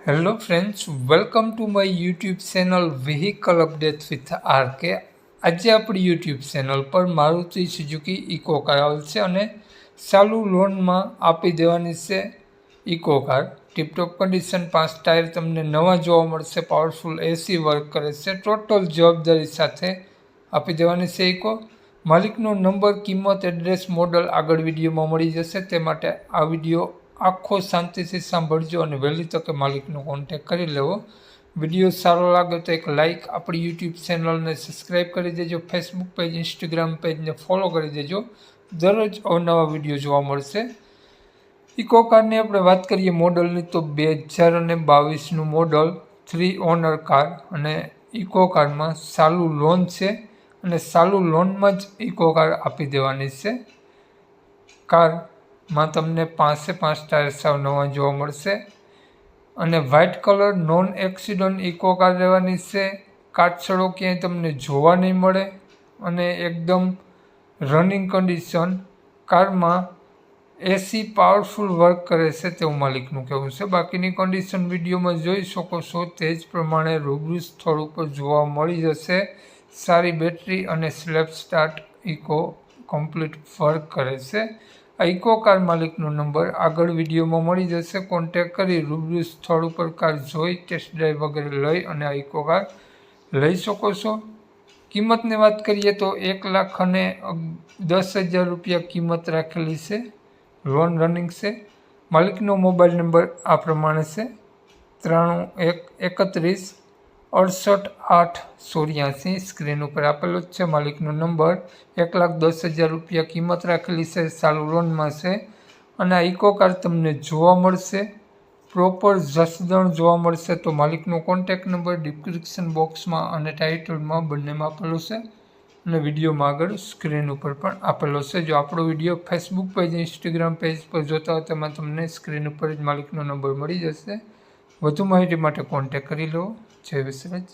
Hello friends, welcome to my YouTube channel vehicle update with RK. આજે આપણી YouTube channel પર Maruti Suzuki eco car આવેલ છે અને ચાલુ લોનમાં આપી દેવાની છે Eeco car. Tiptop condition, 5 tyre તમને નવા જોવા મળશે, પાવરફુલ એસી વર્ક કરે છે, ટોટલ જવાબદારી સાથે આપી દેવાની છે ઇકો. માલિકનો નંબર, કિંમત, એડ્રેસ, મોડલ આગળ વિડીયોમાં મળી જશે. તે માટે આ વિડીયો આખો શાંતિથી સાંભળજો અને વહેલી તકે માલિકનો કોન્ટેક કરી લેવો. વિડીયો સારો લાગે તો એક લાઇક, આપણી યુટ્યુબ ચેનલને સબસ્ક્રાઈબ કરી દેજો, ફેસબુક પેજ, ઇન્સ્ટાગ્રામ પેજને ફોલો કરી દેજો. દરરોજ અવનવા વિડીયો જોવા મળશે. ઇકો કારની આપણે વાત કરીએ મોડલની તો 2022નું મોડલ, 3 ઓનર કાર અને ઇકો કારમાં ચાલુ લોન છે અને ચાલુ લોનમાં જ ઇકો કાર આપી દેવાની છે. કારમાં તમને 5 ટાયર સાવ નવા જોવા મળશે અને white colour non accident Eeco car રહેવાની છે. કાચસડો ક્યાંય તમને જોવા નહીં મળે અને એકદમ રનિંગ કન્ડિશન. કારમાં એસી પાવરફુલ વર્ક કરે છે તેવું માલિકનું કહેવું છે. બાકીની કન્ડિશન વિડીયોમાં જોઈ શકો છો તે જ પ્રમાણે રૂબરૂ સ્થળ ઉપર જોવા મળી જશે. સારી બેટરી અને self start Eeco complete work કરે છે. આ ઇકો કાર માલિકનો નંબર આગળ વિડીયોમાં મળી જશે. કોન્ટેક કરી રૂબરૂ સ્થળ ઉપર કાર જોઈ, ટેસ્ટ ડ્રાઈવ વગેરે લઈ અને આ ઇકો કાર લઈ શકો છો. કિંમતની વાત કરીએ તો 1,10,000 રૂપિયા કિંમત રાખેલી છે. લોન રનિંગ છે. માલિકનો મોબાઈલ નંબર આ પ્રમાણે છે: 93316884. સ્ક્રીન ઉપર આપેલો જ છે માલિકનો નંબર. 1,10,000 રૂપિયા કિંમત રાખેલી છે, ચાલુ લોનમાં છે અને આ ઇકો કાર તમને જોવા મળશે પ્રોપર જસદણ જોવા મળશે. તો માલિકનો કોન્ટેક નંબર ડિસ્ક્રિપ્શન બોક્સમાં અને ટાઇટલમાં બંનેમાં આપેલો છે અને વિડીયોમાં આગળ સ્ક્રીન ઉપર પણ આપેલો છે. જો આપણો video Facebook page, Instagram page પર જોતા હોય તેમાં તમને સ્ક્રીન ઉપર જ માલિકનો નંબર મળી જશે. વધુ માહિતી માટે કોન્ટેક કરી લો. જય વિશ્રાજ.